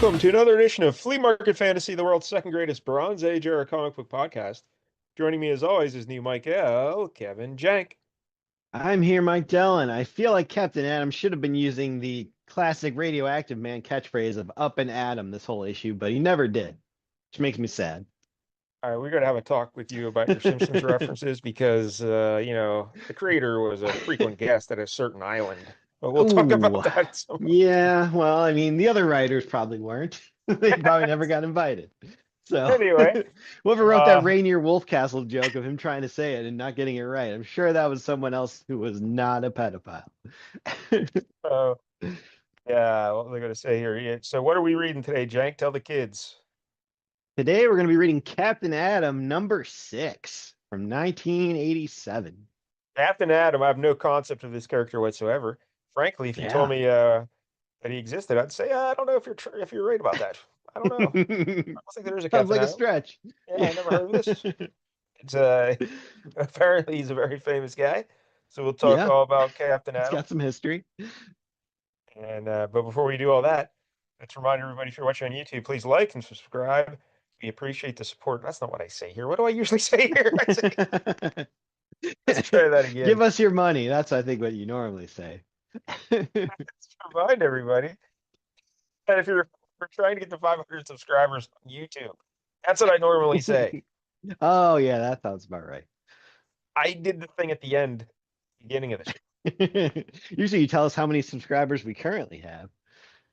Welcome to another edition of Flea Market Fantasy, the world's second greatest Bronze Age era comic book podcast. Joining me as always is new Mike L, Kevin Jank. I'm here, Mike Dillon. I feel like Captain Adam should have been using the classic radioactive man catchphrase of up and Adam this whole issue, but he never did, which makes me sad. All right, we're going to have a talk with you about your Simpsons references because, the creator was a frequent guest at a certain island. But we'll talk about Ooh, that some yeah, well, I mean, the other writers probably weren't. They probably never got invited. So, Anyway, whoever wrote that uh, Rainier Wolfcastle joke of him trying to say it and not getting it right, I'm sure that was someone else who was not a pedophile. uh, yeah, what was I going to say here? Yeah, so what are we reading today, Jank? Tell the kids. Today we're going to be reading Captain Adam #6 from 1987. Captain Adam, I have no concept of this character whatsoever. Frankly, if you told Yeah. me that he existed, I'd say, I don't know if you're right about that. I don't know. I don't think there is a Sounds Captain like a Adam. stretch. Yeah, Yeah. I never heard of this. It's apparently he's a very famous guy. So we'll talk Yeah, all about Captain it's Adam. got some history. And but before we do all that, let's remind everybody if you're watching on YouTube, please like and subscribe. We appreciate the support. That's not what I say here. What do I usually say here? I say, let's try that Give again. us your money. That's, I think, what you normally say. Let's remind everybody that if we're trying to get to 500 subscribers on YouTube, that's what I normally say. Oh, yeah, that sounds about right. I did the thing at the end, beginning of the show. Usually you tell us how many subscribers we currently have.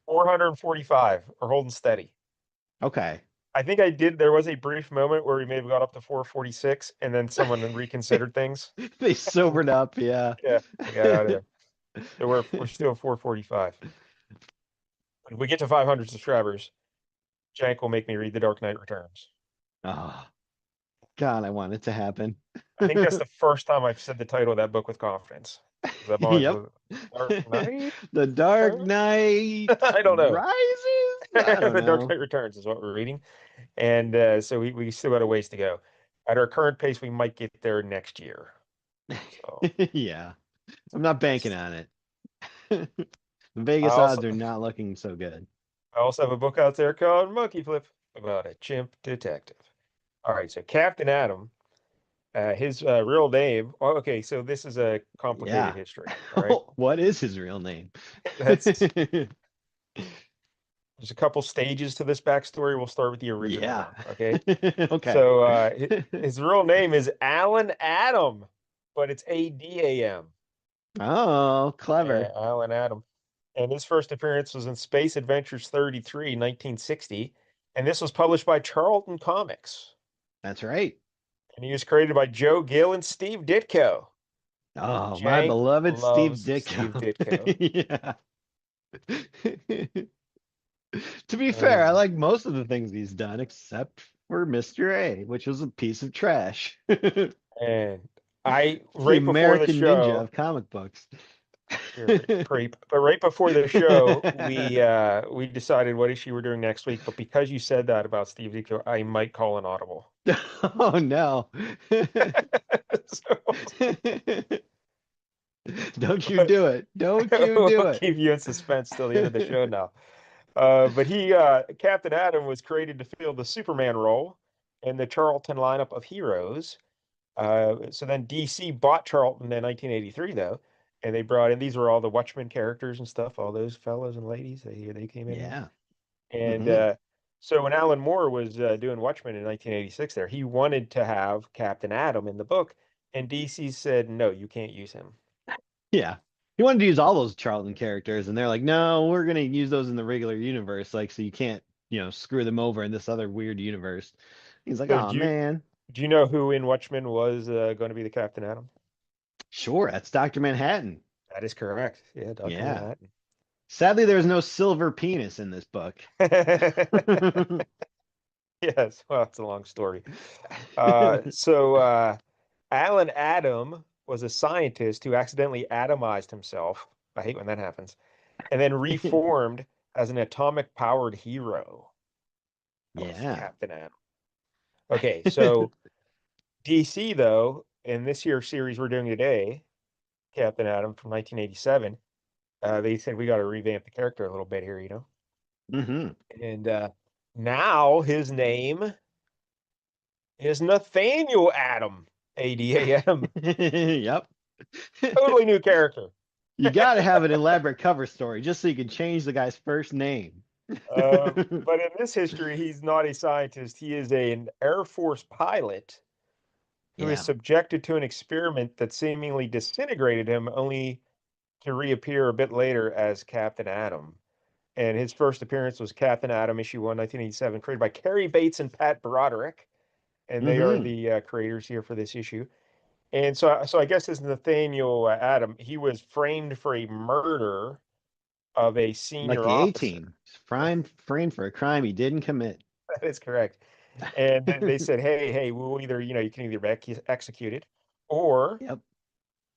445 or holding steady. Okay. I think I did. There was a brief moment where we maybe got up to 446 and then someone reconsidered things. They sobered up, yeah. Yeah, I got out of there. So we're still 445. When we get to 500 subscribers, Jank will make me read The Dark Knight Returns. Oh, God, I want it to happen. I think that's the first time I've said the title of that book with confidence. That always Yep. was Dark Knight. The Dark Knight I don't know. Rises? I don't The Dark know. Knight Returns is what we're reading. And so we still got a ways to go. At our current pace, we might get there next year. So Yeah. I'm not banking on it. The I Vegas also odds are not looking so good. I also have a book out there called Monkey Flip about a chimp detective. All right, so Captain Adam, his real name. Oh, okay, so this is a complicated Yeah. history. All right, What is his real name? that's there's a couple stages to this backstory. We'll start with the original Yeah. one. Okay, Okay. so his real name is Alan Adam, but it's Adam. Oh, Yeah, clever. Alan Adam. And his first appearance was in Space Adventures 33, 1960. And this was published by Charlton Comics. That's right. And he was created by Joe Gill and Steve Ditko. And Oh, my Jank beloved Steve loves Steve Ditko. Ditko. Yeah. To be fair, I And, like most of the things he's done except for Mr. A, which was a piece of trash. and I, The right before the American Ninja show, of comic books. you're creep, but right before the show, we decided what issue we're doing next week. But because you said that about Steve Ditko, I might call an audible. Oh no. So Don't you do it. Don't you do we'll it. keep you in suspense till the end of the show now. But Captain Adam was created to fill the Superman role in the Charlton lineup of heroes. So then DC bought Charlton in 1983, though, and they brought in these were all the Watchmen characters and stuff, all those fellows and ladies. They came in here, Yeah. and Hmm. so when Alan Moore was doing Watchmen in 1986, there he wanted to have Captain Adam in the book, and DC said no, you can't use him. Yeah. He wanted to use all those Charlton characters, and they're like, no, we're gonna use those in the regular universe, like so you can't, screw them over in this other weird universe. He's like, So oh man. do you know who in Watchmen was going to be the Captain Adam? Sure, that's Dr. Manhattan. That is correct. Yeah, Dr. Yeah. Manhattan. Sadly, there's no silver penis in this book. Yes, well, it's a long story. Alan Adam was a scientist who accidentally atomized himself. I hate when that happens. And then reformed as an atomic powered hero. That was Yeah. Captain Adam. Okay, so DC, though, in this year's series we're doing today, Captain Adam from 1987, they said we got to revamp the character a little bit here, you know? Hmm. And now his name is Nathaniel Adam, ADAM. Yep. Totally new character. You got to have an elaborate cover story just so you can change the guy's first name. But in this history, he's not a scientist. He is an Air Force pilot who is Yeah. subjected to an experiment that seemingly disintegrated him, only to reappear a bit later as Captain Atom. And his first appearance was Captain Atom, issue 1, 1987, created by Cary Bates and Pat Broderick. And they are Hmm. the creators here for this issue. And so I guess this Nathaniel Adam, he was framed for a murder of a Like senior the A officer. team. Framed for a crime he didn't commit. That is correct. And then they said, hey, we'll either, you can either be executed or Yep.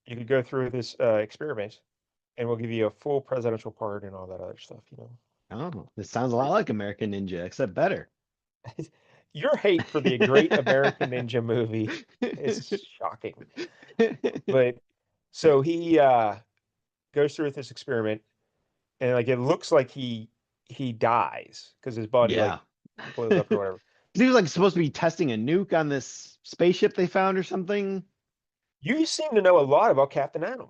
you could go through this experiment and we'll give you a full presidential pardon and all that other stuff. Oh, this sounds a lot like American Ninja, except better. Your hate for the great American Ninja movie is shocking. But so he goes through with this experiment and like it looks like he dies because his body like Yeah. blows up or whatever. He was like supposed to be testing a nuke on this spaceship they found or something. You seem to know a lot about Captain Atom.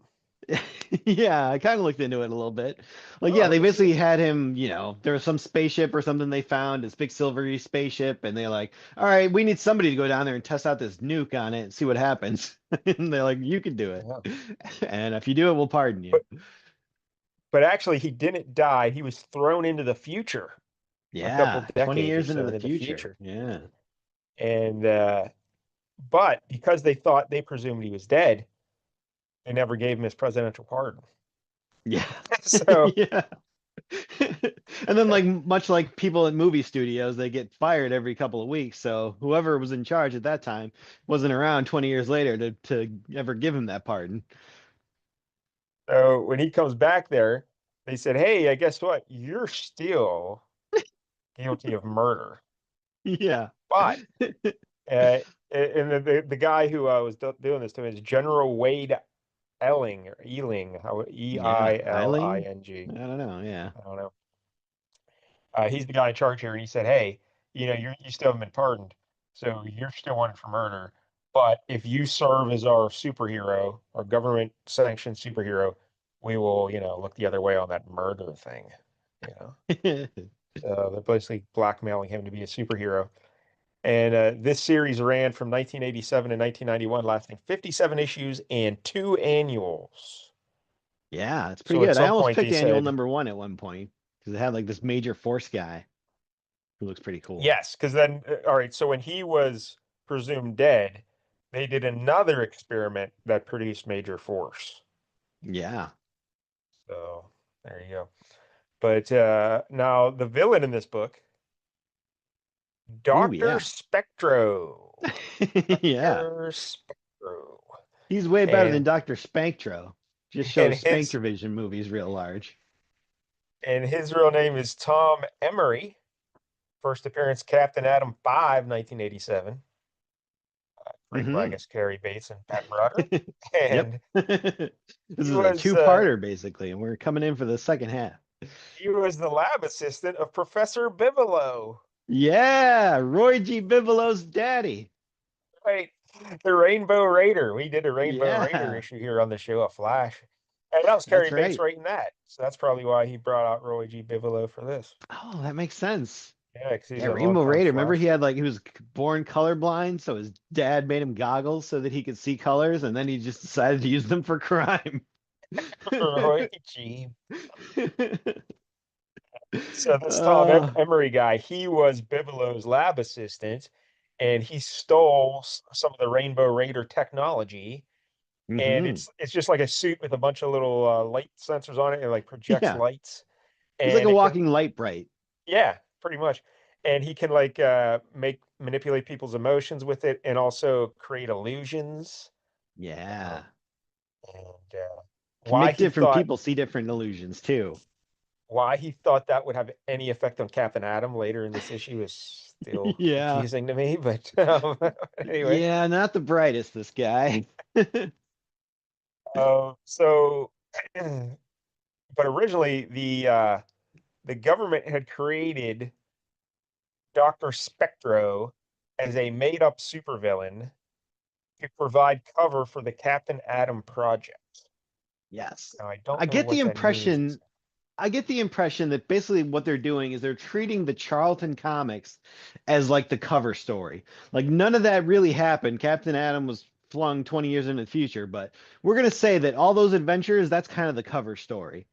Yeah, I kind of looked into it a little bit. Like, Oh, yeah, let they me see. basically had him, there was some spaceship or something they found, this big silvery spaceship, and they're like, all right, we need somebody to go down there and test out this nuke on it and see what happens. And they're like, you can do it. Yeah. And if you do it, we'll pardon you. But but actually he didn't die. He was thrown into the future a couple Yeah, 20 decades or years into so the into the future. future. Yeah. And but because they presumed he was dead, they never gave him his presidential pardon. Yeah. So Yeah. And then, like, much like people in movie studios, they get fired every couple of weeks. So whoever was in charge at that time wasn't around 20 years later to ever give him that pardon. so when he comes back there, they said, "Hey, I guess what? You're still guilty of murder." Yeah. But uh, and the guy who was doing this to him is General Wade Elling or Ealing, how Yeah. Eiling. Eiling? I don't know. Yeah. I don't know. He's the guy in charge here, and he said, "Hey, you still haven't been pardoned, so you're still wanted for murder. But if you serve as our superhero, our government-sanctioned superhero, we will, look the other way on that murder thing." You know, they're basically blackmailing him to be a superhero. And this series ran from 1987 to 1991, lasting 57 issues and two annuals. Yeah, it's pretty So at good. I some almost point they picked annual said, number 1 at one point because it had like this major force guy who looks pretty cool. yes, because then, all right, so when he was presumed dead, they did another experiment that produced major force. Yeah. So there you go. But now the villain in this book, Ooh, Doctor yeah. Spectro. Yeah. Doctor Spectro. He's way better than And Doctor Spectro. Just and shows his Spanktrovision movies real large. and his real name is Tom Emery. First appearance, Captain Atom 5, 1987. Created by, I Hmm. guess, Cary Bates and Pat Broderick. Yep. And This he is a was two-parter basically, and we're coming in for the second half. he was the lab assistant of Professor Bigelow. Yeah, Roy G. Bigelow's daddy. Right. The Rainbow Raider. We did a Rainbow Raider Yeah, issue here on the show, a Flash. And that was that's Cary Bates right. writing that. So that's probably why he brought out Roy G. Bigelow for this. Oh, that makes sense. Yeah, because he's Yeah, a Rainbow longtime Raider. Remember Flash he fan. had like he was born colorblind, so his dad made him goggles so that he could see colors, and then he just decided to use them for crime. Roy G. So this Tom uh, Emery guy, he was Bigelow's lab assistant, and he stole some of the Rainbow Raider technology. And hmm. it's just like a suit with a bunch of little light sensors on it, and like projects Yeah, lights, he's like and a it can, walking light bright. yeah, pretty much. And he can like manipulate people's emotions with it, and also create illusions. Um, Yeah, and can why make he different thought people see different illusions too. why he thought that would have any effect on Captain Atom later in this issue is still Yeah, confusing to me. But anyway, yeah, not the brightest, this guy. so but originally the the government had created Doctor Spectro as a made-up supervillain to provide cover for the Captain Atom project. Yes. Now, I I don't know get the what that means. impression I get the impression that basically what they're doing is they're treating the Charlton comics as like the cover story. Like none of that really happened. Captain Atom was flung 20 years into the future, but we're going to say that all those adventures, that's kind of the cover story.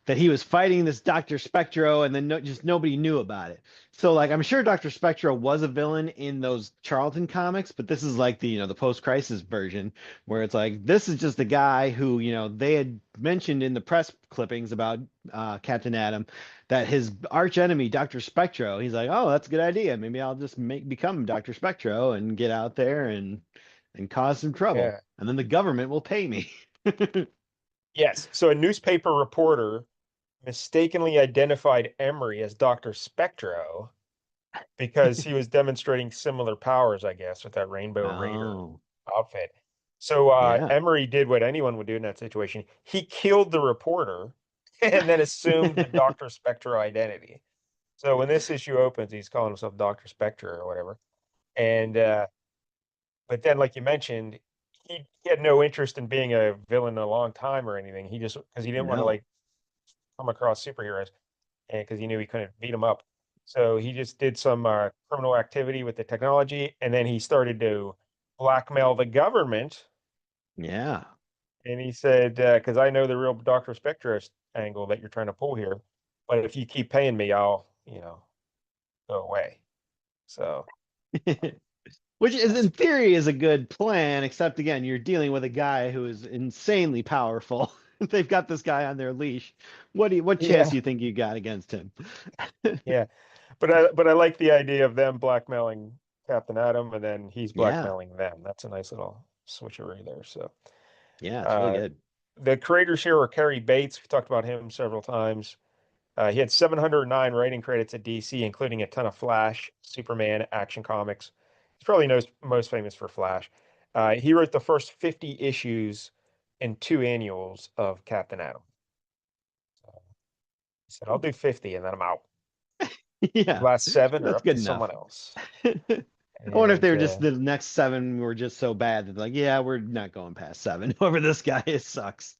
That he was fighting this Doctor Spectro and then just nobody knew about it. So like I'm sure Doctor Spectro was a villain in those Charlton comics, but this is like the the post-crisis version where it's like this is just a guy who, they had mentioned in the press clippings about Captain Atom, that his arch enemy, Doctor Spectro, he's like, oh, that's a good idea. Maybe I'll just become Doctor Spectro and get out there and cause some trouble, Yeah. and then the government will pay me. Yes. So a newspaper reporter mistakenly identified Emery as Doctor Spectro because he was demonstrating similar powers, I guess, with that Rainbow Raider Oh, outfit. So yeah. Emery did what anyone would do in that situation. He killed the reporter and then assumed the Doctor Spectro identity. So when this issue opens, he's calling himself Doctor Spectre or whatever. And but then, like you mentioned, he had no interest in being a villain in a long time or anything. He just because he didn't want to No. like come across superheroes and because he knew he couldn't beat them up. So he just did some criminal activity with the technology, and then he started to blackmail the government. Yeah. And he said, "Because I know the real Doctor Spectro angle that you're trying to pull here, but if you keep paying me, I'll, go away." So Which is that's in theory is a good plan, except again, you're dealing with a guy who is insanely powerful. They've got this guy on their leash. What chance yeah, do you think you got against him? yeah. But I like the idea of them blackmailing Captain Atom, and then he's Yeah. blackmailing them. That's a nice little switcheroo there. So Yeah, it's really uh, good. the creators here are Kerry Bates. We've talked about him several times. He had 709 writing credits at DC, including a ton of Flash, Superman, Action Comics. He's probably most famous for Flash. He wrote the first 50 issues and two annuals of Captain Atom. He said, "I'll do 50 and then I'm out. Yeah, Last seven or that's up to good someone enough. else." I wonder if they And were just the next seven were just so bad that they're like, yeah, we're not going past seven. Whoever this guy is sucks.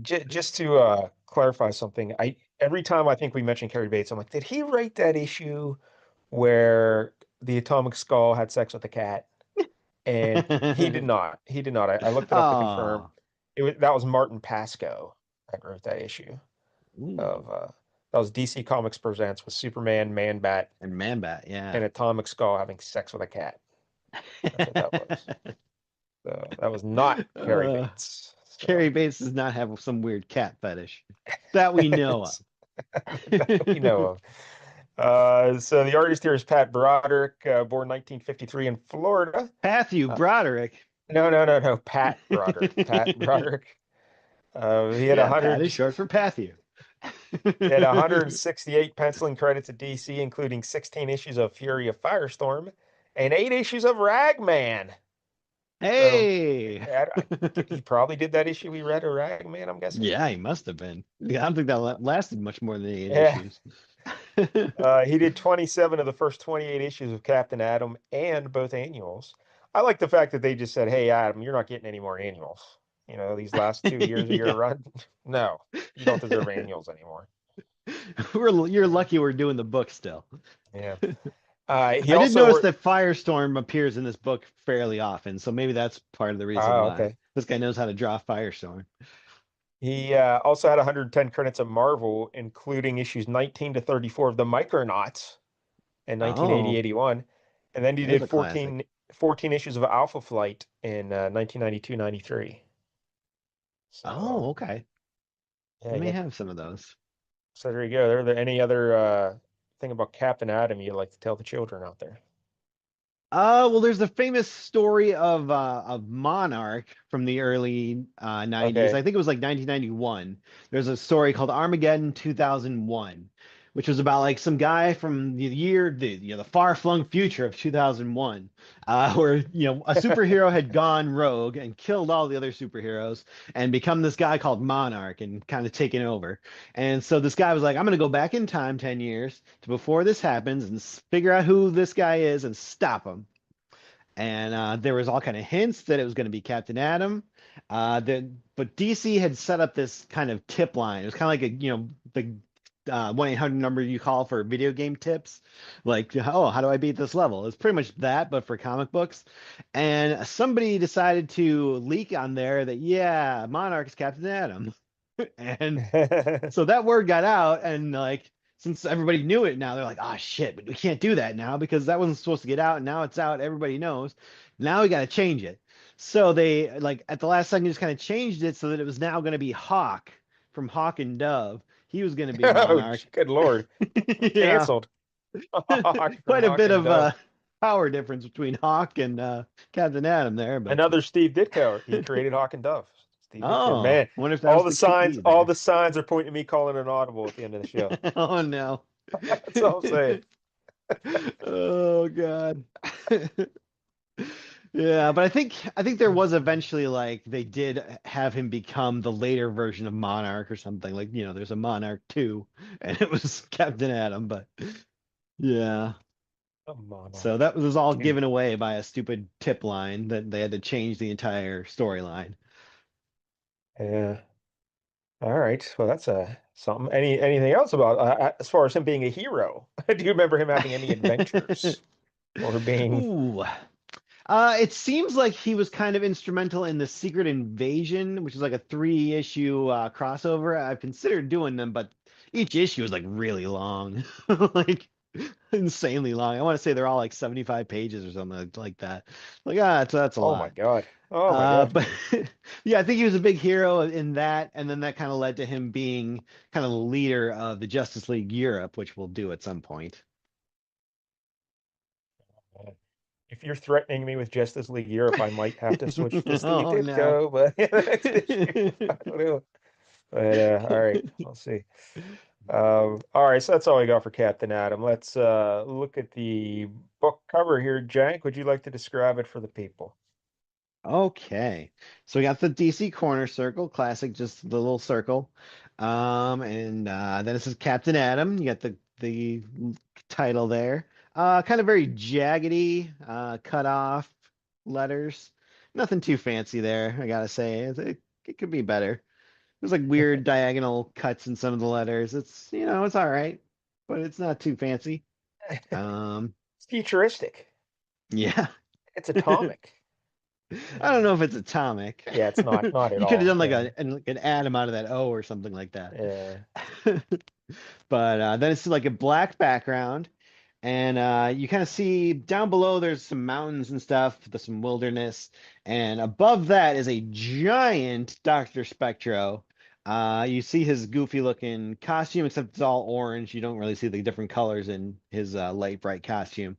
just to clarify something, I every time I think we mention Kerry Bates, I'm like, did he write that issue where the Atomic Skull had sex with the cat? And he did not. He did not. I looked it up to confirm. Oh, That was Martin Pasco that wrote that issue ooh, of that was DC Comics Presents with Superman, Man Bat, and Man-Bat, and yeah. Atomic Skull having sex with a cat. That's what that was. So that was not Cary uh, Bates. So Carrie Bates does not have some weird cat fetish that we know of. it's that we know of. So the artist here is Pat Broderick, born 1953 in Florida. Matthew Uh, Broderick. no, no, no, no, Pat Broderick. Pat Broderick. He had Yeah, Pat 100. is short for Patthew. He had 168 penciling credits at DC, including 16 issues of Fury of Firestorm and 8 issues of Ragman. So Hey. he probably did that issue we read of Ragman, I'm guessing. Yeah, he must have been. Yeah, I don't think that lasted much more than 8 Yeah. issues. He did 27 of the first 28 issues of Captain Atom and both annuals. I like the fact that they just said, "Hey, Adam, you're not getting any more annuals. These last 2 years of your Yeah. run, no, you don't deserve annuals anymore." You're lucky we're doing the book still. Yeah. He I did also notice worked. that Firestorm appears in this book fairly often, so maybe that's part of the reason Oh, why. okay. This guy knows how to draw Firestorm. He also had 110 credits of Marvel, including issues 19 to 34 of the Micronauts in 1980, Oh, 81. And then he there's did a classic. 14 issues of Alpha Flight in 1992, 93. Oh, So, okay. I yeah, may have some of those. so there you go. Are there any other thing about Captain Atom you'd like to tell the children out there? Well, there's the famous story of Monarch from the early 90s. Okay. I think it was like 1991. There's a story called Armageddon 2001, which was about like some guy from the far-flung future of 2001, where a superhero had gone rogue and killed all the other superheroes and become this guy called Monarch and kind of taken over. And so this guy was like, I'm going to go back in time 10 years to before this happens and figure out who this guy is and stop him. And there was all kind of hints that it was going to be Captain Atom. But DC had set up this kind of tip line. It was kind of like the 1-800 number you call for video game tips. Like, oh, how do I beat this level? It's pretty much that, but for comic books. And somebody decided to leak on there that, yeah, Monarch is Captain Atom. And so that word got out, and like since everybody knew it now, they're like, "Oh shit, but we can't do that now because that wasn't supposed to get out, and now it's out. Everybody knows. Now we got to change it." So they like at the last second just kind of changed it so that it was now going to be Hawk from Hawk and Dove. He was going to be Oh, Monarch. good Lord. Yeah, Canceled. Hawk from quite a Hawk bit and of Dove. power difference between Hawk and Captain Atom there, but Another Steve Ditko. He created Hawk and Dove. Steve Ditko. oh, Man, wonder if that was the key all there. the signs are pointing to me calling an audible at the end of the show. Oh no. That's all I'm saying. Oh God. Yeah, but I think there was eventually like they did have him become the later version of Monarch or something. Like, there's a Monarch 2 and it was Captain Atom, but yeah. A So Monarch that was all too. given away by a stupid tip line that they had to change the entire storyline. Yeah. All right. Well, that's something. Anything else about as far as him being a hero? Do you remember him having any adventures or being? Ooh. It seems like he was kind of instrumental in the Secret Invasion, which is like a 3-issue crossover. I've considered doing them, but each issue is like really long, like insanely long. I want to say they're all like 75 pages or something like that. Like, that's a Oh my lot. God. Oh my God. But yeah, I think he was a big hero in that, and then that kind of led to him being kind of the leader of the Justice League Europe, which we'll do at some point. If you're threatening me with Justice League Europe, I might have to switch to Steve Oh no. Ditko, but the next issue, I don't know. But all right, I'll see. All right, so that's all we got for Captain Atom. Let's look at the book cover here. Jank, would you like to describe it for the people? Okay. So we got the DC corner circle, classic, just the little circle. And then it says Captain Atom. You got the title there. Kind of very jaggedy, cut off letters. Nothing too fancy there, I gotta say. It could be better. There's like weird diagonal cuts in some of the letters. It's all right, but it's not too fancy. Um, It's futuristic. yeah. It's atomic. I don't Yeah, know if it's atomic. yeah, it's not at You could have all. done like Yeah, an atom out of that O or something like that. yeah. But then it's like a black background, and you kind of see down below there's some mountains and stuff, there's some wilderness, and above that is a giant Doctor Spectro. You see his goofy looking costume, except it's all orange. You don't really see the different colors in his light bright costume.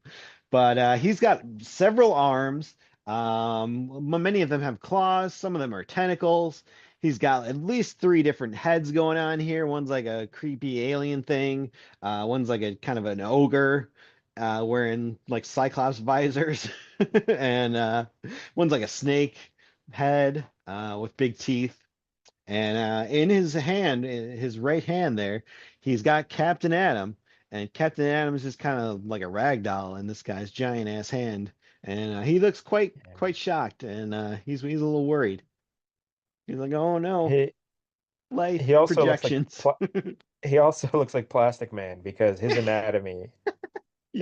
But he's got several arms. Many of them have claws, some of them are tentacles. He's got at least 3 different heads going on here. One's like a creepy alien thing. One's like a kind of an ogre, wearing like Cyclops visors, and one's like a snake head, with big teeth. And in his hand, in his right hand there, he's got Captain Atom. And Captain Atom is just kind of like a rag doll in this guy's giant ass hand. And he looks quite shocked, and he's a little worried. He's like, "Oh no, He life he also looks like projections." he also looks like Plastic Man because his anatomy is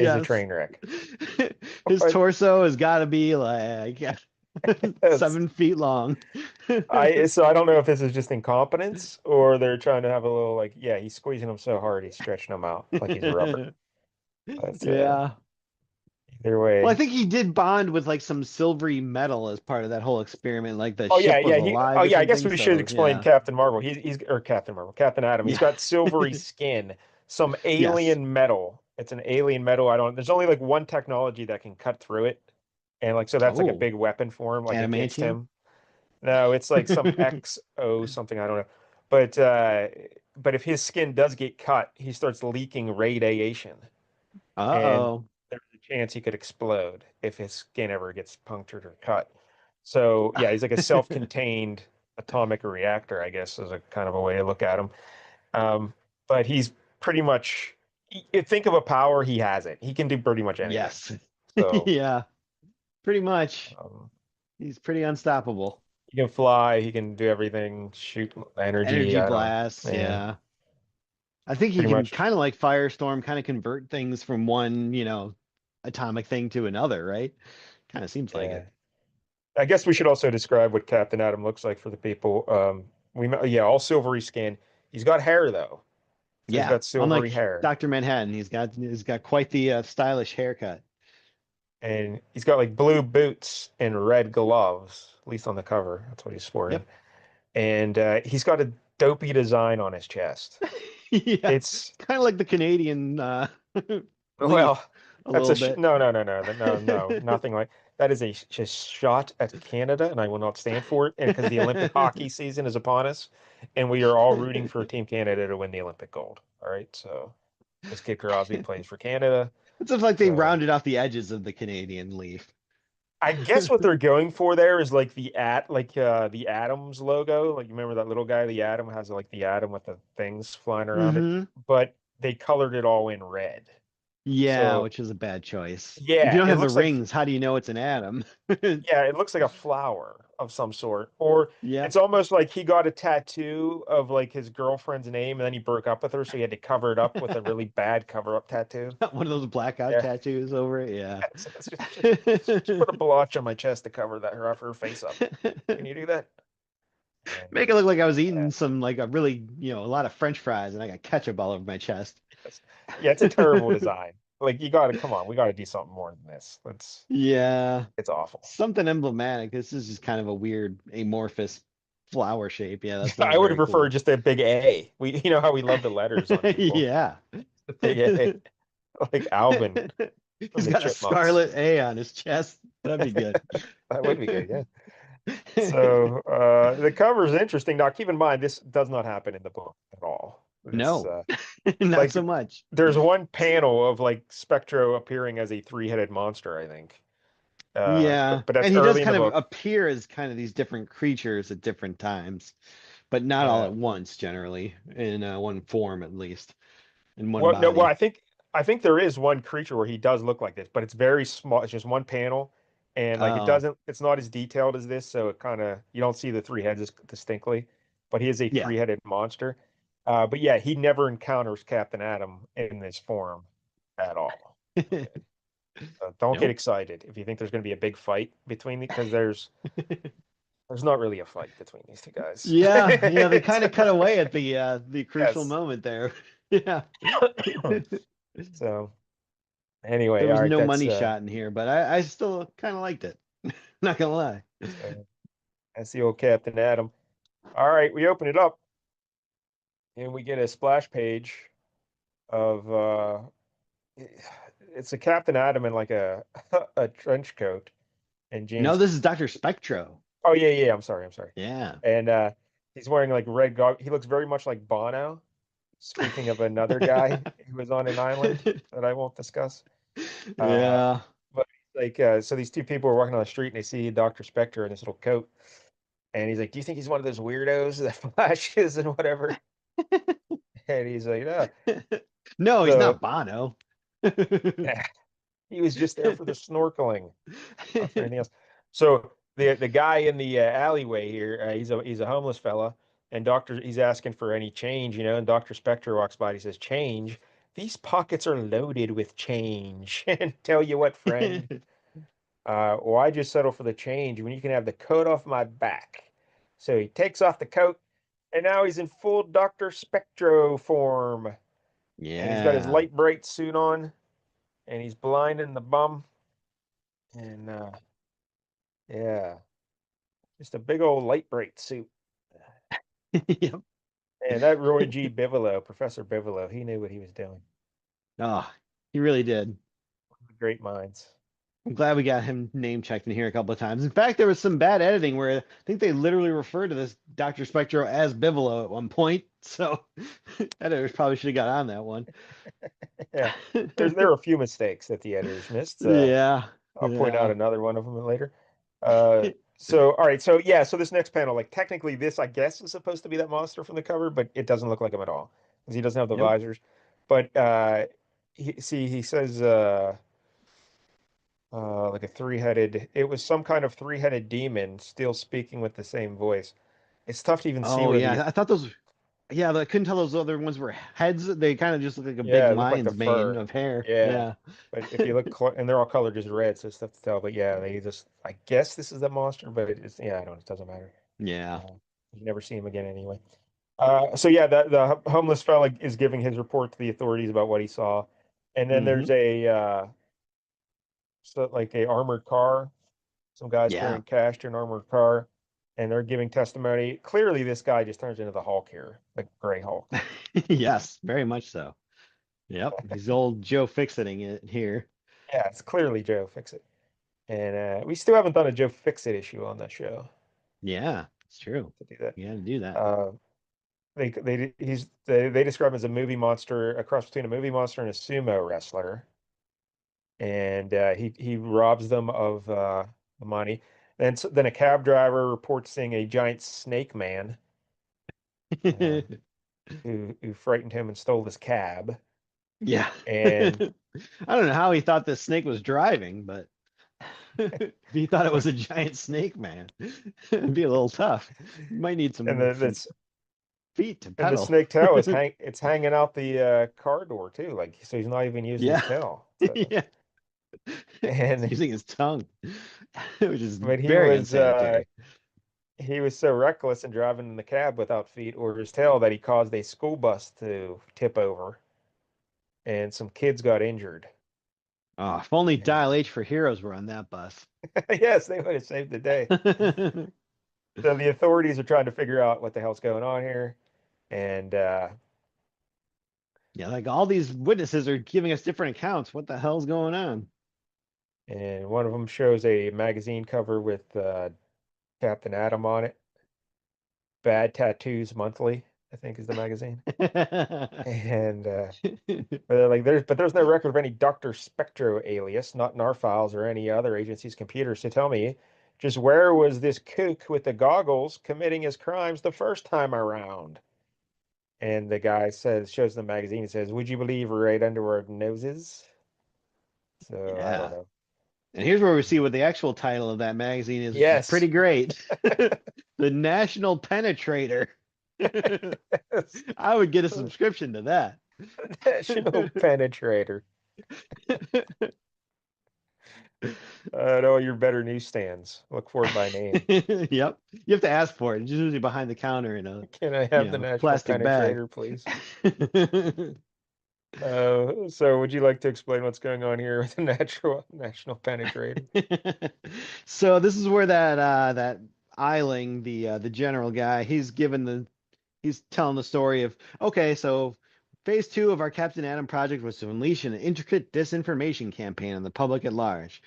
a Yes. train wreck. His But torso has got to be like it's 7 feet long. I don't know if this is just incompetence or they're trying to have a little like, yeah, he's squeezing him so hard he's stretching him out like he's rubber. But Yeah. either Well, I way. think he did bond with like some silvery metal as part of that whole experiment. Like the Oh yeah, ship was yeah. He alive oh or yeah, I guess something. we should So explain yeah, Captain Marvel. He's or Captain Marvel, Captain Atom. He's yeah, got silvery skin, some yes. alien metal. It's an alien metal. I don't there's only like one technology that can cut through it. And like so that's like a Oh, big weapon for him, like against adamantium. him. No, it's like some XO something, I don't know. But uh, but if his skin does get cut, he starts leaking radiation, and Uh-oh. there's a chance he could explode if his skin ever gets punctured or cut. So yeah, he's like a self-contained atomic reactor, I guess, is a kind of a way to look at him. But he's pretty much, you think of a power, he has it. He can do pretty much anything. Yes. So Yeah, pretty much. um, He's pretty unstoppable. he can fly, he can do everything, shoot energy. Energy I don't, blasts, yeah, yeah. I think he pretty can much. kind of like Firestorm, kind of convert things from one, atomic thing to another, right? Kind of seems like Yeah. it. I guess we should also describe what Captain Atom looks like for the people. Yeah, all silvery skin. He's got hair though, so he's Yeah, got silvery unlike hair, Dr. Manhattan, he's got quite the stylish haircut. and he's got like blue boots and red gloves, at least on the cover. That's what he's sporting. Yep. And he's got a dopey design on his chest. Yeah, It's kind of like the Canadian leaf well, a that's little a sh bit. no, no, no, no, no, no, nothing like that. Is a just shot at Canada, and I will not stand for it. And because the Olympic hockey season is upon us, and we are all rooting for Team Canada to win the Olympic gold. All right, so because Kid Crosby plays for Canada, It's just like they so rounded off the edges of the Canadian leaf. I guess what they're going for there is like the Adams logo. Like you remember that little guy, the Atom has like the Atom with the things flying around it, Hmm. but they colored it all in red. Yeah, So which is a bad choice. If you yeah, don't it have the looks like rings, how do you know it's an atom? yeah, it looks like a flower of some sort. Or Yeah, it's almost like he got a tattoo of like his girlfriend's name and then he broke up with her, so he had to cover it up with a really bad cover-up tattoo. one of those blackout Yeah. tattoos over it. Yeah. So it's just put a blotch on my chest to cover that her face up. Can you do that? And Make it look like I was yeah, eating some like a really, a lot of French fries and I got ketchup all over my chest. yeah, it's a terrible design. Like you gotta come on, we gotta do something more than this. Yeah. It's awful. Something emblematic. This is just kind of a weird amorphous flower shape. Yeah, that's not I would have very preferred cool. just a big A. You know how we love the letters on people. Yeah. The big A, like Alvin from He's the got a Chipmunks. scarlet A on his chest. That'd be good. That would be good, yeah. So the cover is interesting. Now, keep in mind, this does not happen in the book at all. This No, not like so much. there's one panel of like Spectro appearing as a three-headed monster, I think. Yeah, But that's and he does early in the kind of book. appear as kind of these different creatures at different times, but not all Yeah. at once, generally, in one form at least, in one Well, no, well, body. I think there is one creature where he does look like this, but it's very small. It's just one panel, and like Oh, it's not as detailed as this, so it kind of you don't see the three heads as distinctly. But he is a yeah. three-headed monster. But yeah, he never encounters Captain Atom in this form at all. Okay, so don't get Nope. excited if you think there's going to be a big fight between because there's not really a fight between these two guys. Yeah, yeah, they It's- kind of cut away at the crucial yes. moment there. Yeah. So There anyway, all was right, no money shot in here, but I still kind of liked it. Not gonna lie. so that's the old Captain Atom. All right, we open it up and we get a splash page of it's a Captain Atom in like a a trench coat and No, jeans. this is Doctor Spectro. Oh yeah, yeah, I'm sorry. Yeah. And he's wearing like red gog. He looks very much like Bono. Speaking of another guy who was on an island that I won't discuss. Uh, Yeah. but like so these two people are walking on the street and they see Doctor Spectre in his little coat. And he's like, "Do you think he's one of those weirdos that flashes and whatever?" And he's like, "No." No, he's So not Bono. he was just there for the snorkeling, not for anything else. So the guy in the alleyway here, he's a homeless fella, and he's asking for any change, and Doctor Spectre walks by. And he says, "Change? These pockets are loaded with change." And tell you what, friend, why just settle for the change when you can have the coat off my back? So he takes off the coat, and now he's in full Doctor Spectro form, and he's got his Yeah. light bright suit on, and he's blind in the bum, and yeah, just a big old light bright suit. Yep. And that Roy G. Bigelow, Professor Bigelow, he knew what he was doing. Oh, he really did. Great minds. I'm glad we got him name checked in here a couple of times. In fact, there was some bad editing where I think they literally referred to this Doctor Spectro as Bivolo at one point. So editors probably should have got on that one. Yeah, there are a few mistakes that the editors missed. Yeah, I'll point out yeah. another one of them later. So all right, so yeah, so this next panel, like technically this, I guess, is supposed to be that monster from the cover, but it doesn't look like him at all because he doesn't have the Nope. visors. But he says like a three-headed. It was some kind of three-headed demon, still speaking with the same voice. It's tough to even see Oh where the yeah, I thought those. Yeah, I couldn't tell those other ones were heads. They kind of just look like a big yeah, it looked like the lion's mane fur. of hair. Yeah. Yeah. But if you look clo and they're all colored just red, so it's tough to tell. But yeah, they just I guess this is the monster, but it's yeah, I don't. It doesn't matter. Yeah. Uh, you never see him again anyway. So yeah, the homeless fella is giving his report to the authorities about what he saw, and then Hmm. there's like a armored car. Some guys Yeah. carrying cash to an armored car, and they're giving testimony. Clearly, this guy just turns into the Hulk here, the Gray Hulk. Yes, very much so. Yep. He's old Joe fixing it here. Yeah, it's clearly Joe Fix-It. And we still haven't done a Joe Fix-It issue on that show Yeah, it's true. to do that. You got to do that. Uh, they describe him as a movie monster, a cross between a movie monster and a sumo wrestler, and he robs them of the money. Then a cab driver reports seeing a giant snake man uh, who frightened him and stole his cab. Yeah. And I don't know how he thought this snake was driving, but if he thought it was a giant snake, man, it'd be a little tough. You might need and some feet to the pedal. snake tail is hanging out the car door too, like so he's not even using his Yeah. tail. So Yeah. He's and using his tongue, which is but very unsanitary. he was so reckless in driving in the cab without feet or his tail that he caused a school bus to tip over and some kids got injured. Oh, if only And Dial H for Heroes were on that bus. yes, they would have saved the day. So the authorities are trying to figure out what the hell's going on here. And Yeah, like all these witnesses are giving us different accounts. What the hell's going on? one of them shows a magazine cover with Captain Atom on it. Bad Tattoos Monthly, I think is the magazine. And they're like, there's no record of any Doctor Spectro alias, not in our files or any other agency's computers to tell me just where was this kook with the goggles committing his crimes the first time around. And the guy shows the magazine and says, would you believe right under our noses? So I don't Yeah. know. And here's where we see what the actual title of that magazine is, which is Yes. pretty great. The National Penetrator. I would get a subscription to that. National Penetrator. At all your better newsstands. Look for it by name. Yep. You have to ask for it. It's usually behind the counter in a, Can I have the National plastic bag. Penetrator, please? So would you like to explain what's going on here with the National Penetrator? So this is where that Eiling, the general guy, he's telling the story of, okay, so phase two of our Captain Atom project was to unleash an intricate disinformation campaign on the public at large.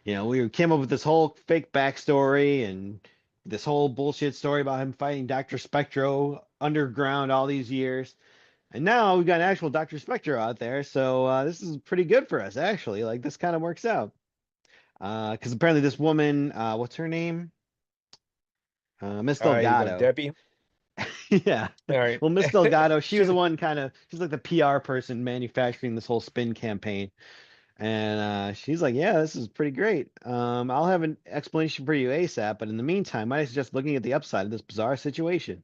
We came up with this whole fake backstory and this whole bullshit story about him fighting Doctor Spectro underground all these years. And now we've got an actual Doctor Spectro out there, so this is pretty good for us, actually. Like, this kind of works out. Because apparently this woman, what's her name? Miss You go, Delgado. Debbie. Yeah. All right. Well, Miss Delgado, she was She's the one she's like the PR person manufacturing this whole spin campaign. And she's like, yeah, this is pretty great. I'll have an explanation for you ASAP, but in the meantime, I suggest looking at the upside of this bizarre situation.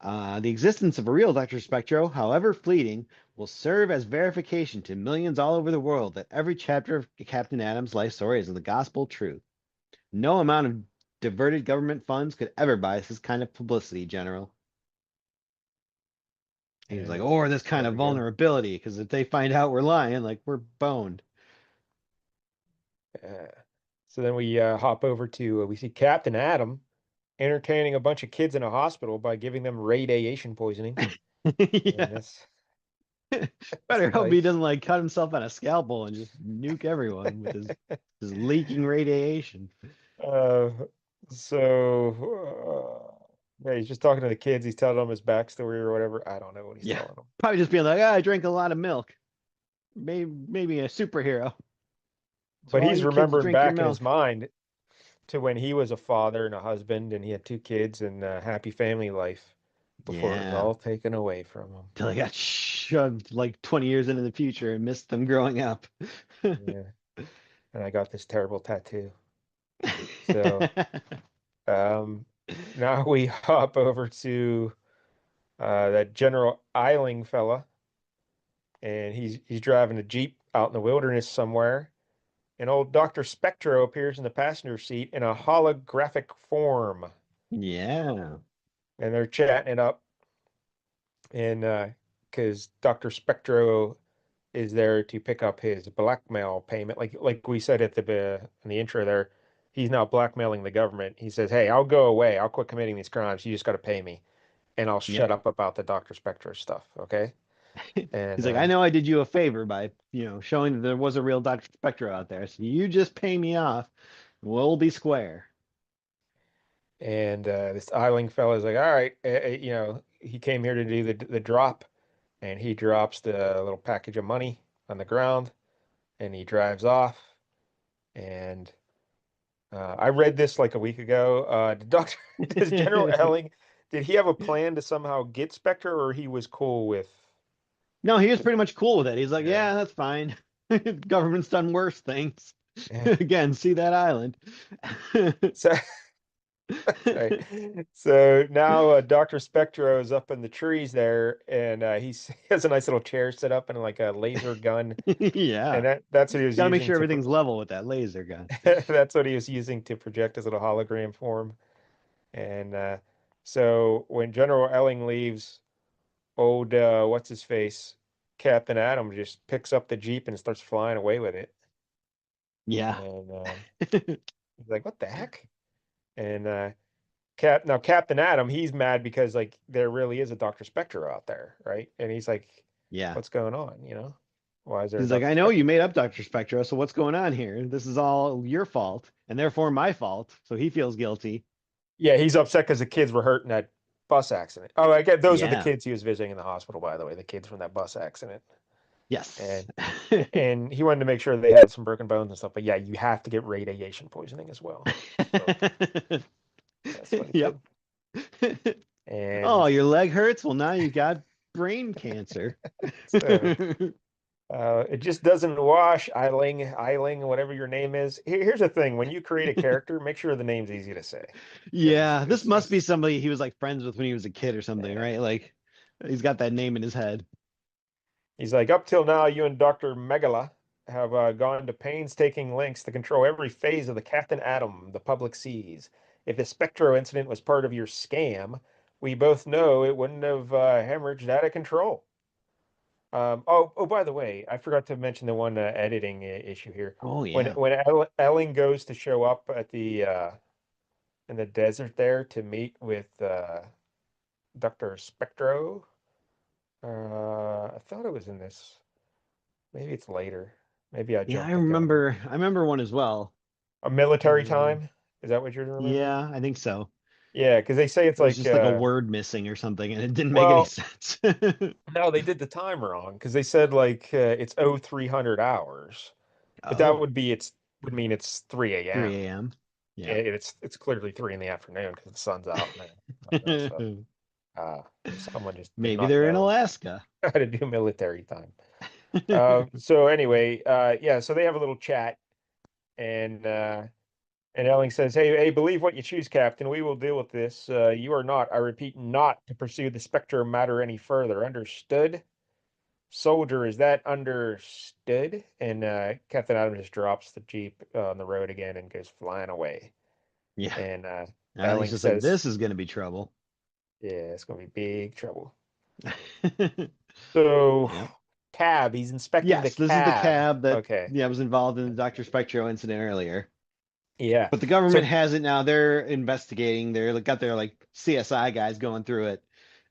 The existence of a real Dr. Spectro, however fleeting, will serve as verification to millions all over the world that every chapter of Captain Adam's life story is the gospel truth. No amount of diverted government funds could ever buy this kind of publicity, General. He was like, yeah, or this kind there of we go. vulnerability, because if they find out we're lying, like we're boned. Uh, so then we hop over to we see Captain Atom entertaining a bunch of kids in a hospital by giving them radiation poisoning. And Yeah. this It's Better a hope he knife. doesn't like cut himself on a scalpel and just nuke everyone with his leaking radiation. Uh, yeah, he's just talking to the kids. He's telling them his backstory or whatever. I don't know what he's Yeah. telling them. Probably just being like, I drank a lot of milk. Maybe a superhero. So But all he's you kids remembering drink your back in his milk mind to when he was a father and a husband and he had two kids and a happy family life before it was yeah all taken away from him. till I got shoved like 20 years into the future and missed them growing up. Yeah. And I got this terrible tattoo. So um, now we hop over to that General Eiling fella, and he's driving a Jeep out in the wilderness somewhere. And old Doctor Spectro appears in the passenger seat in a holographic form, Yeah. and they're chatting it up. And because Doctor Spectro is there to pick up his blackmail payment, like we said at in the intro there, he's now blackmailing the government. He says, "Hey, I'll go away. I'll quit committing these crimes. You just got to pay me, and I'll Yep. shut up about the Doctor Spectro stuff." Okay, He's and like, I know I did you a favor by, showing that there was a real Dr. Spectro out there. So you just pay me off. We'll be square. this Eiling fella's like, "All right, he came here to do the drop." And he drops the little package of money on the ground and he drives off. And I read this like a week ago. Does General Elling, did he have a plan to somehow get Spectre or he was cool with? No, he was pretty much cool with it. He's like, Yeah. yeah, that's fine. Government's done worse things. Yeah. Again, see that island. So, sorry. So now Dr. Spectro is up in the trees there and he has a nice little chair set up and like a laser gun. And Yeah. that's what he was Got to make using sure everything's level with that laser gun. that's what he was using to project his little hologram form. And so when General Elling leaves, old what's his face, Captain Adam just picks up the Jeep and starts flying away with it. Yeah. And he's like, "What the heck?" And Captain Adam, he's mad because like there really is a Doctor Spectro out there, right? And he's like, Yeah. "What's going on? Why is there a He's like, Doctor I know you Spectro?" made up Dr. Spectro, so what's going on here? This is all your fault, and therefore my fault. So he feels guilty. Yeah, he's upset because the kids were hurt in that bus accident. Oh, I get those are the Yeah. kids he was visiting in the hospital, by the way, the kids from that bus accident. Yes. And and he wanted to make sure they had some broken bones and stuff. But yeah, you have to get radiation poisoning as well. So that's what he Yep. did. Oh, And your leg hurts? Well, now you got brain cancer. so it just doesn't wash. Eiling, whatever your name is. Here's the thing: when you create a character, make sure the name's easy to say, because Yeah, this must be somebody he was like friends with when he was a kid or something, yeah. right? Like he's got that name in his head. He's like, up till now, you and Dr. Megala have gone to painstaking lengths to control every phase of the Captain Atom the public sees. If the Spectro incident was part of your scam, we both know it wouldn't have hemorrhaged out of control. By the way, I forgot to mention the one editing issue here. Oh When yeah. when Elling goes to show up at the in the desert there to meet with Doctor Spectro, I thought it was in this. Maybe it's later. Maybe I Yeah, I jumped the gun. remember I remember one as well. A military Um, time? Is that what you're remembering? yeah, I think so. Yeah, because they say it's It was like, just like a word missing or something, and it didn't make any well, sense. no, they did the time wrong because they said like it's 0300 hours, but that Oh, would mean it's 3 a.m. 3 a.m. Yeah. It's clearly 3 in the afternoon because the sun's out and all that stuff. Uh, Someone just did Maybe not they're in know Alaska. how to do military time. So anyway, yeah, so they have a little chat and Elling says, hey, believe what you choose, Captain. We will deal with this. You are not, I repeat, not to pursue the Spectrum matter any further. Understood? Soldier, is that understood? And Captain Adam just drops the Jeep on the road again and goes flying away. Yeah. And He's Elling just like, says, this is gonna be trouble. yeah, it's going to be big trouble. So, Yep. cab, he's inspecting the Yes, this is the cab. cab that Okay. yeah was involved in the Dr. Spectro incident earlier. Yeah. But the So, government has it now. They're investigating. They're got their like CSI guys going through it.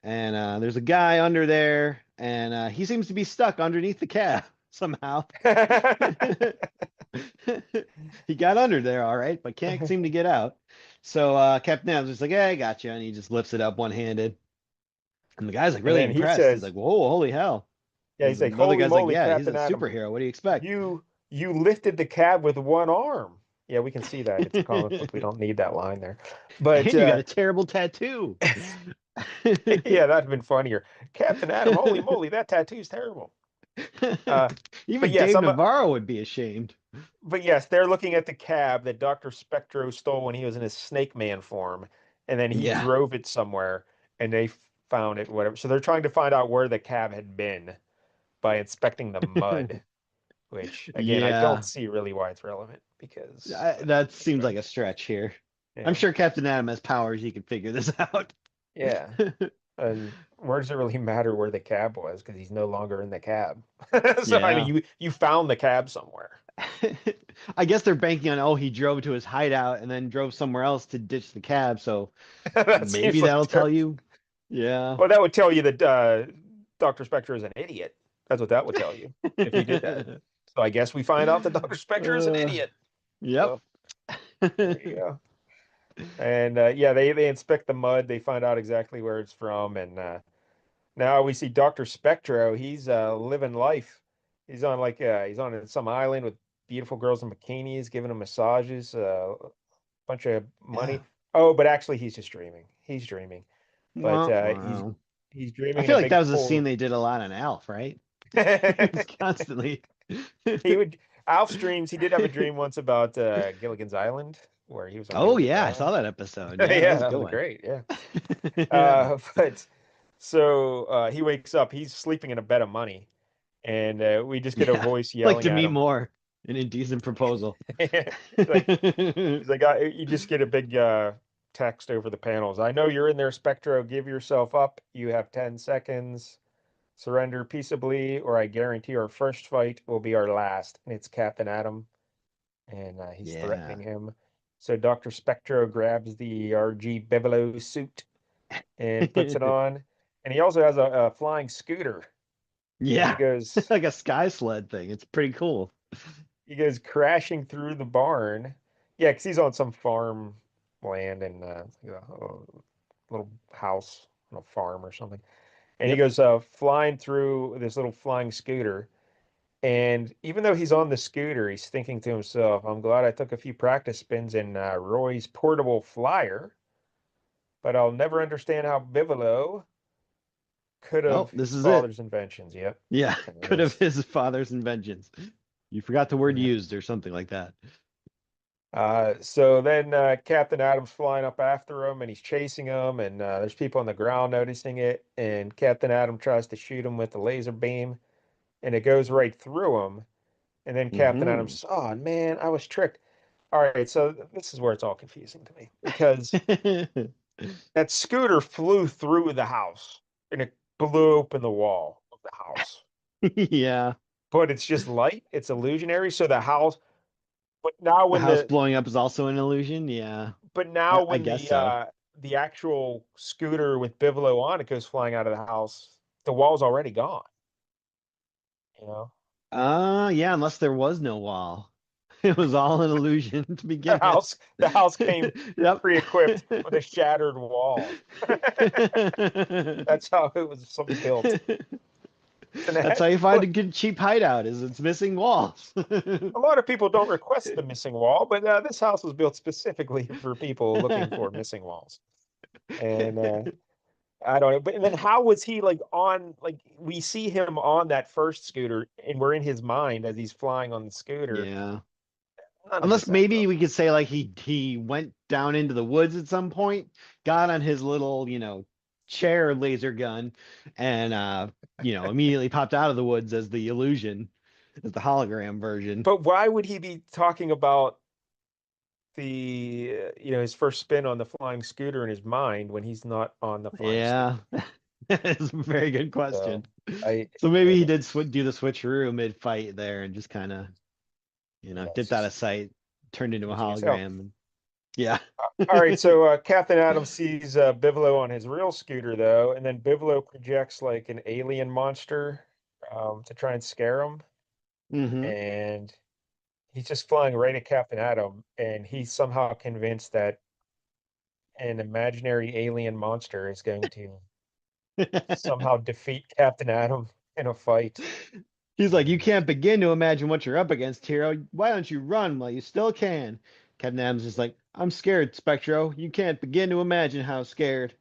And there's a guy under there. and he seems to be stuck underneath the cab somehow. He got under there all right, but can't seem to get out. So Captain Adam's just like, "Hey, I got you," and he just lifts it up one-handed. And the guy's like And really then he impressed. He's like, says, "Whoa, holy hell!" yeah, And he's like, the other "Holy guy's like, moly, "Yeah, he's a Captain Adam, superhero. What do you expect?" you lifted the cab with one arm." Yeah, we can see that. It's a comic book. We don't need that line there. But And you got a terrible tattoo. yeah, that'd have been funnier. Captain Adam, holy moly, that tattoo's terrible. Uh, but Even yes, Dave Navarro would be ashamed. but yes, they're looking at the cab that Doctor Spectro stole when he was in his Snake Man form, and then he Yeah. drove it somewhere, and they found it, whatever. So they're trying to find out where the cab had been by inspecting the mud, which again, I don't Yeah. see really why it's relevant because That seems anyway, like a stretch here. I'm yeah, sure Captain Adam has powers. He can figure this out. yeah. And where does it really matter where the cab was? Because he's no longer in the cab. So I mean, Yeah. you found the cab somewhere. I guess they're banking on, oh, he drove to his hideout and then drove somewhere else to ditch the cab. So That maybe seems like that'll tell you. Yeah. well, that would tell you that Doctor Spectro is an idiot. That's what that would tell you if he did that. So I guess we find out that Doctor Spectro is an Uh, idiot. yep. So there you go. And yeah, they inspect the mud. They find out exactly where it's from, and now we see Doctor Spectro. He's living life. He's on some island with beautiful girls in bikinis, giving them massages, a bunch of Yeah. money. Oh, but actually, he's just dreaming. He's dreaming, but Well, wow. he's I dreaming in feel a like that big was a scene pool. they did a lot on Alf, right? It's constantly. He would Alf's dreams. He did have a dream once about Gilligan's Island, where he was on Oh Gilligan's yeah, I Island. saw that episode. Yeah, that Yeah, was a that good was one. great. Yeah. Yeah. But so he wakes up. He's sleeping in a bed of money, and we just get a Yeah. voice Like yelling to at me him. more. An indecent proposal. Like he's like, you just get a big text over the panels. I know you're in there, Spectro. Give yourself up. You have 10 seconds. Surrender peaceably, or I guarantee our first fight will be our last. And it's Captain Adam, and he's Yeah. threatening him. So Dr. Spectro grabs the RG Bibelo suit and puts it on. And he also has a flying scooter. And Yeah. Like a sky sled thing. It's pretty cool. he goes crashing through the barn. Yeah, because he's on some farm land and a little house on a farm or something. And he Yep. goes flying through this little flying scooter. And even though he's on the scooter, he's thinking to himself, I'm glad I took a few practice spins in Roy's portable flyer, but I'll never understand how Bivolo could Oh, have this his is it. father's inventions. Yep. Yeah. And Could have there's, his father's inventions. You forgot the word yeah. used or something like that. So then Captain Adam's flying up after him and he's chasing him, and there's people on the ground noticing it. And Captain Adam tries to shoot him with the laser beam, and it goes right through him. And then Captain Hmm. Adam's, oh man, I was tricked. All right, so this is where it's all confusing to me because that scooter flew through the house and it blew open the wall of the house. Yeah. But it's just light, it's illusionary. So the house, but now The when house blowing up is also an illusion. Yeah. I guess so. the actual scooter with Bivolo on it goes flying out of the house, the wall's already gone, you know? Yeah, unless there was no wall. It was all an illusion to The begin with. house the house came Yep. pre-equipped with a shattered wall. That's how it was built. That's how you find a good cheap hideout is it's missing walls. A lot of people don't request the missing wall, but this house was built specifically for people looking for missing walls. And I don't know. But then how was he like on, like we see him on that first scooter and we're in his mind as he's flying on the scooter. Yeah. None of Unless this adds maybe up. we could say like he went down into the woods at some point, got on his little, chair laser gun and immediately popped out of the woods as the illusion, as the hologram version. But why would he be talking about his first spin on the flying scooter in his mind when he's not on the flying scooter? Yeah. It's a very good So question. I, So maybe I he did do the switcheroo mid-fight there and just kind of, dipped out just of sight, turned into a using his help. hologram. Yeah. All right, so Captain Adams sees Bivolo on his real scooter, though, and then Bivolo projects like an alien monster to try and scare him. hmm And he's just flying right at Captain Atom, and he's somehow convinced that an imaginary alien monster is going to somehow defeat Captain Atom in a fight. He's like, you And can't begin to imagine what you're up against, hero. Why don't you run while you still can? Captain Adams is like, I'm scared, Spectro. You can't begin to imagine how scared.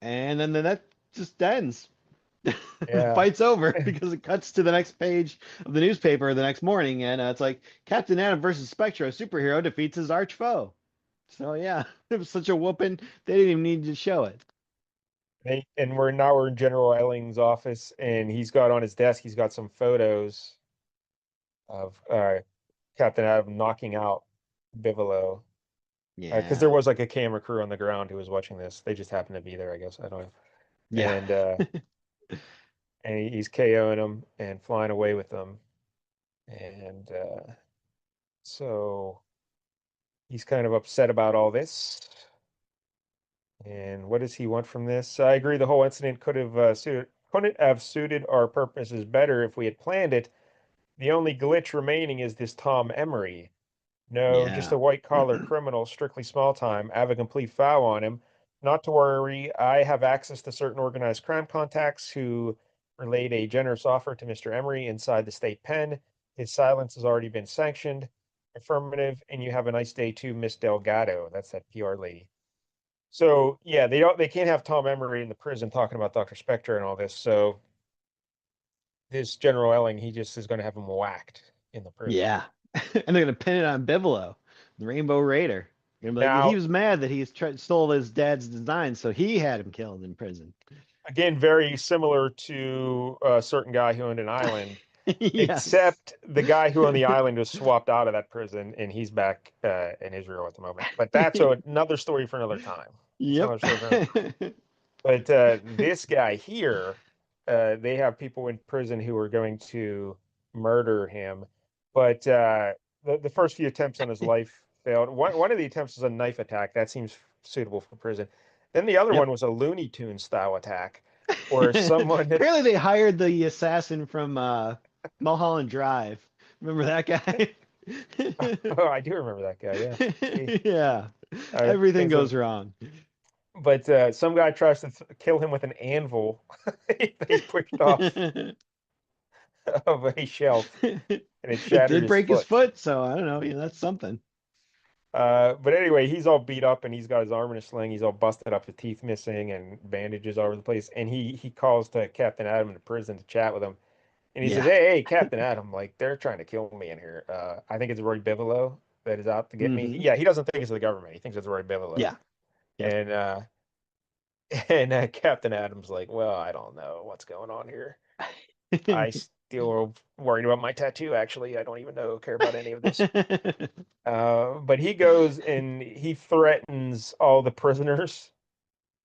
And then that just ends. The yeah, fight's over because it cuts to the next page of the newspaper the next morning, and it's like Captain Atom versus Spectro, superhero defeats his arch foe. So yeah, it was such a whooping they didn't even need to show it. and we're in General Elling's office, and he's got on his desk, he's got some photos of Captain Atom knocking out Bivolo. Because there Yeah, was like a camera crew on the ground who was watching this. They just happened to be there, I guess. I don't know. yeah, And he's KOing them and flying away with them. And so he's kind of upset about all this. And what does he want from this? I agree. The whole incident couldn't have suited our purposes better if we had planned it. The only glitch remaining is this Tom Emery. No, just yeah, a white collar criminal, strictly small time. I have a complete foul on him. Not to worry, I have access to certain organized crime contacts who relayed a generous offer to Mr. Emery inside the state pen. His silence has already been sanctioned. Affirmative, and you have a nice day too, Miss Delgado. That's that PR lady. So yeah, they can't have Tom Emery in the prison talking about Doctor Spectro and all this. So this General Elling, he just is going to have him whacked in the prison. yeah. And they're gonna pin it on Bibelo, the Rainbow Raider. Gonna be like, he Now, was mad that stole his dad's design, so he had him killed in prison. again, very similar to a certain guy who owned an island, Yes. except the guy who owned the island was swapped out of that prison and he's back in Israel at the moment. But that's another story for another time. That's Yep. another story for another time. But this guy here, they have people in prison who are going to murder him. But the first few attempts on his life failed. One of the attempts was a knife attack. That seems suitable for prison. Then the other one Yep. was a Looney Tune style attack where someone had, Apparently they hired the assassin from Mulholland Drive. Remember that guy? oh, I do remember that guy. Yeah. Yeah. Everything Things goes like, wrong. but some guy tries to kill him with an anvil they pushed off of a shelf and it It shattered did his break his foot. foot, so I don't know. That's something. But anyway, he's all beat up and he's got his arm in a sling. He's all busted up, his teeth missing, and bandages all over the place. And he calls to Captain Adam in the prison to chat with him. And he says, Yeah. "Hey, Captain Adam, like they're trying to kill me in here. I think it's Roy Bivolo that is out to get me. hmm Yeah, he doesn't think it's the government. He thinks it's Roy Bivolo." Yeah. Yep. And and Captain Adam's like, "Well, I don't know what's going on here. I still worried about my tattoo. Actually, I don't even care about any of this." But he goes and he threatens all the prisoners,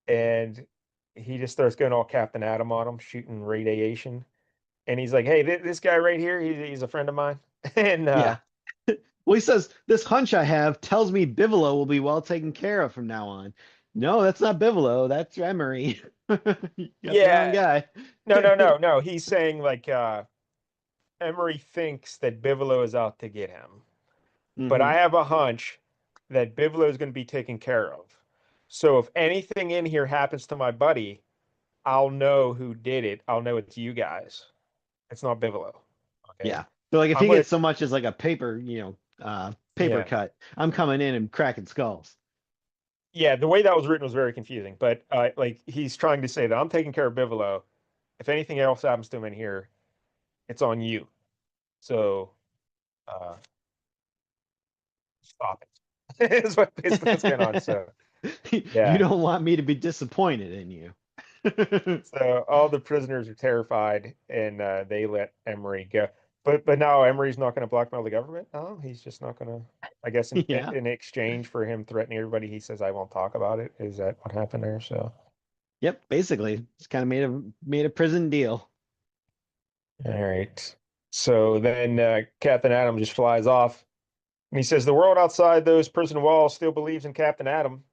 and he just starts going all Captain Atom on them, shooting radiation. And he's like, "Hey, this guy right here, he's a friend of mine." And Yeah. Well, he says, this hunch I have tells me Bivolo will be well taken care of from now on. No, that's not Bivolo. That's Emery. You got the wrong yeah, guy. no. He's saying like Emery thinks that Bivolo is out to get him, but I hmm have a hunch that Bivolo is going to be taken care of. So if anything in here happens to my buddy, I'll know who did it. I'll know it's you guys. It's not Bivolo. Okay. Yeah. So like if I'm he gonna, gets so much as like a paper, paper yeah. cut, I'm coming in and cracking skulls. Yeah, the way that was written was very confusing, but like he's trying to say that I'm taking care of Bivolo. If anything else happens to him in here, it's on you. So uh stop it. Is what basically what's going on. So You yeah. don't want me to be disappointed in you. So all the prisoners are terrified and they let Emery go. But now Emery's not going to blackmail the government. No, he's just not going to. I guess Yeah. in exchange for him threatening everybody, he says I won't talk about it. Is that what happened there? So Yep. Basically, it's kind of made a prison deal. all right. So then Captain Adam just flies off And he says the world outside those prison walls still believes in Captain Atom,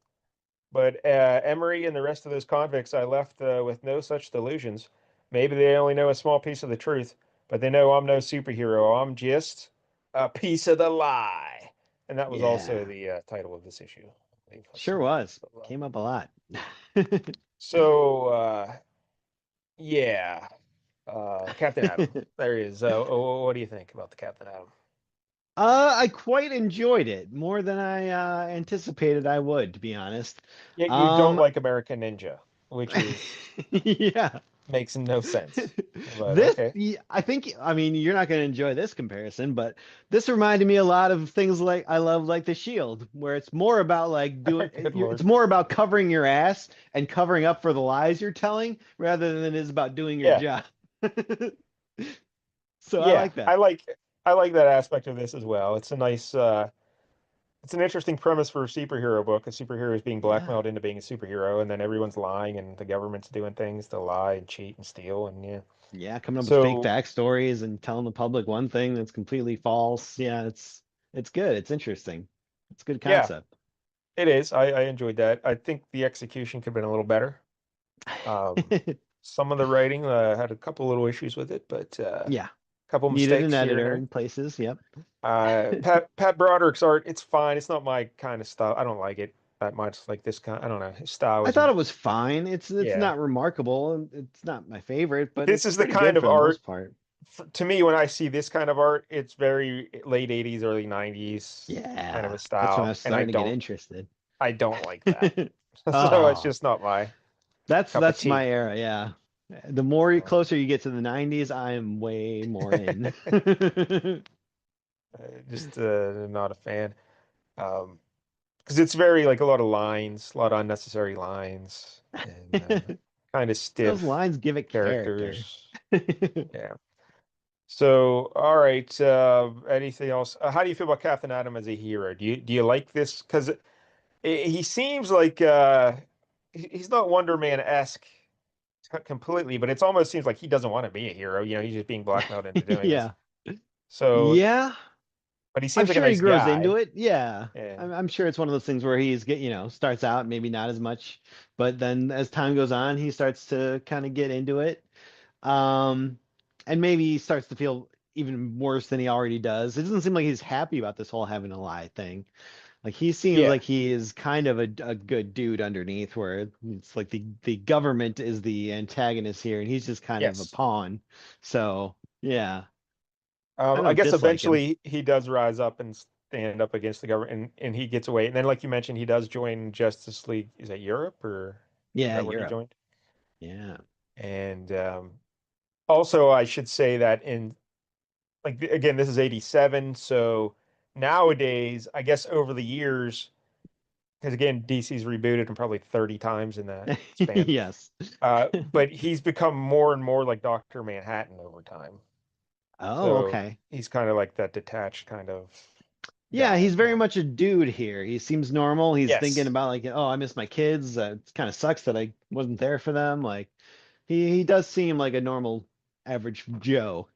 but Emery and the rest of those convicts I left with no such delusions. Maybe they only know a small piece of the truth, but they know I'm no superhero. I'm just a piece of the lie. And that was also Yeah, the title of this issue. I believe. Let's sure see. was. Came up a lot. So, yeah, Captain Atom. There he is. What do you think about the Captain Atom? I quite enjoyed it more than I anticipated I would, to be honest. Yet you don't Um, like American Ninja, which is yeah. makes no sense. But okay. I think, I mean, you're not going to enjoy this comparison, but this reminded me a lot of things like I love, like The Shield, where it's more about like Good it's Lord. more about covering your ass and covering up for the lies you're telling rather than it is about doing your Yeah. job. So I Yeah. like that. I like that aspect of this as well. It's a nice it's an interesting premise for a superhero book. A superhero is being Yeah. blackmailed into being a superhero, and then everyone's lying and the government's doing things to lie and cheat and steal and yeah. Yeah, coming up with fake So backstories and telling the public one thing that's completely false. Yeah, it's good. It's interesting. It's a good yeah, concept. it is. I enjoyed that. I think the execution could have been a little better. Um, some of the writing had a couple little issues with it, but a Yeah, couple needed an mistakes here and editor there. in places. Yep. Pat Broderick's art, it's fine. It's not my kind of style. I don't like it that much. Like this kind, I don't know. His style I thought isn't. it was fine. It's Yeah, not remarkable. It's not my favorite, but this it's is the pretty kind good of for the art. most part. To me, when I see this kind of art, it's very late 80s, early 90s kind of a Yeah, that's when I style, was and starting to get interested. I don't like that. So it's Oh, just not my cup of that's my tea. era. Yeah. The more So, closer you get to the 90s, I'm way more in. just not a fan. Because it's very like a lot of lines, a lot of unnecessary lines, and kind of Those stiff lines give it character. characters. Yeah. So, all right. Anything else? How do you feel about Captain Atom as a hero? Do you like this? Because he seems like he's not Wonder Man-esque completely, but it's almost seems like he doesn't want to be a hero. You know, he's just being blackmailed into doing this. Yeah. So, Yeah. but he I'm seems like a sure he nice grows into guy. it. Yeah. Yeah. I'm sure it's one of those things where starts out maybe not as much, but then as time goes on, he starts to kind of get into it. Um, and maybe he starts to feel even worse than he already does. It doesn't seem like he's happy about this whole having a lie thing. Like he seems Yeah. like he is kind of a good dude underneath, where it's like the government is the antagonist here, and he's just kind of a Yes. pawn. So yeah, I I don't guess dislike him. eventually he does rise up and stand up against the government, and he gets away. And then, like you mentioned, he does join Justice League. Is that Europe or is Yeah, that where he Europe. joined? Yeah. And also, I should say that in like again, this is 87, so nowadays, I guess over the years, because again, DC's rebooted and probably 30 times in that span. Yes. But he's become more and more like Dr. Manhattan over time. Oh, So okay. he's kind of like that detached kind of Yeah, guy he's very now. much a dude here. He seems normal. He's thinking Yes. about like, oh, I miss my kids. It kind of sucks that I wasn't there for them. Like, he does seem like a normal average Joe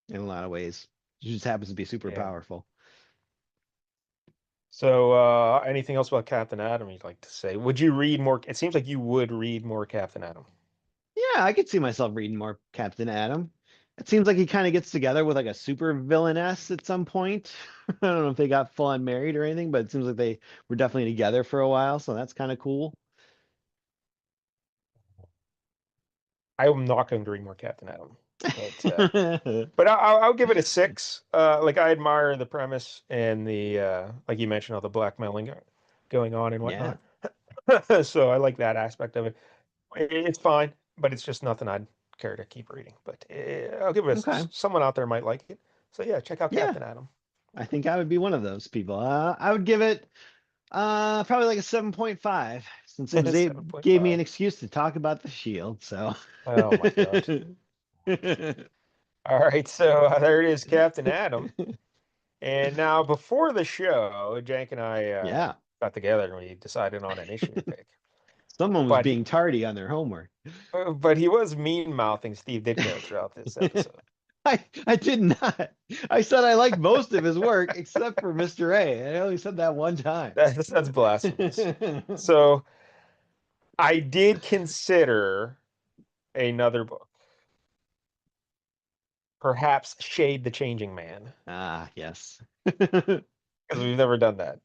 in a lot of ways. He just happens to be super Yeah. powerful. So anything else about Captain Atom you'd like to say? Would you read more? It seems like you would read more Captain Atom. Yeah, I could see myself reading more Captain Adam. It seems like he kind of gets together with like a super villainess at some point. I don't know if they got full on married or anything, but it seems like they were definitely together for a while, so that's kind of cool. I'm not going to read more Captain Atom, but I'll give it a six. Like I admire the premise and the like you mentioned all the blackmailing going on and Yeah. whatnot. So I like that aspect of it. It's fine, but it's just nothing I'd care to keep reading. But I'll give it Okay. someone out there might like it. So yeah, check out Yeah. Captain Atom. I think I would be one of those people. I would give it probably like a 7.5 since gave me an 7.5. excuse to talk about the Shield. So Oh my God. All right, so there it is, Captain Atom. And now before the show, Jank and I yeah, got together and we decided on an issue to pick. someone was But being tardy on their homework. but he was mean mouthing Steve Ditko throughout this episode. I did not. I said I liked most of his work except for Mr. A. I only said that one time. That's blasphemous. So I did consider another book, perhaps Shade the Changing Man, Ah, yes. because we've never done that.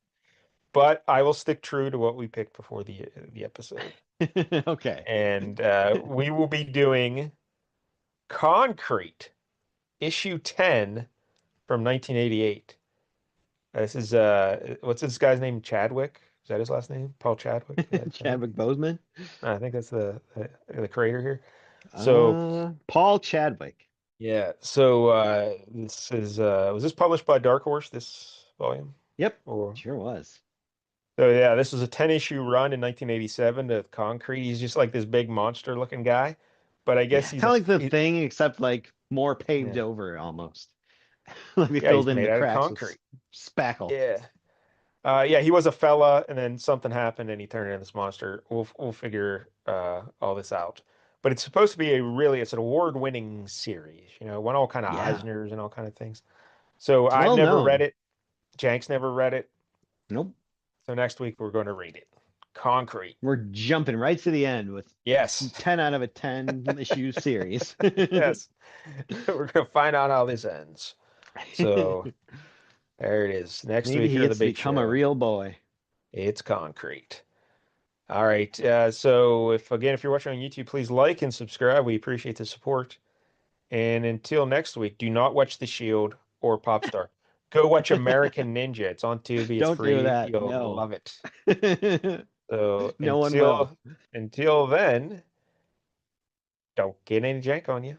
But I will stick true to what we picked before the episode, Okay. and we will be doing Concrete, issue 10 from 1988. This is what's this guy's name? Chadwick? Is that his last name? Paul Chadwick? Is that Chadwick? Chadwick Boseman. I think that's the creator here. So Paul Chadwick. yeah, so this is was this published by Dark Horse, this volume? Yep, Or sure was. so yeah, this was a 10 issue run in 1987 to Concrete. He's just like this big monster looking guy, but I guess Yeah, he's kind a of like the he, Thing, except like more paved yeah, over almost. Like we yeah, filled he's in made the out of cracks with concrete. spackle. Yeah. Yeah, he was a fella, and then something happened, and he turned into this monster. We'll figure all this out. But it's supposed to be it's an award-winning series. Won all kind of Yeah, Eisners and all kind of things. So it's I've well never read known. it. Jank's never read it. Nope. So next week we're going to read it. Concrete. We're jumping right to the end with Yes. 10 out of a 10 issue series. Yes. We're going to find out how this ends. So there it is. Next Maybe week he here on the gets to big become a show. real boy. It's Concrete. All right. So if you're watching on YouTube, please like and subscribe. We appreciate the support. And until next week, do not watch The Shield or Popstar. Go watch American Ninja. It's on Tubi. It's Don't do free. that. You'll No. love it. So No one will. until then, don't get any jank on you.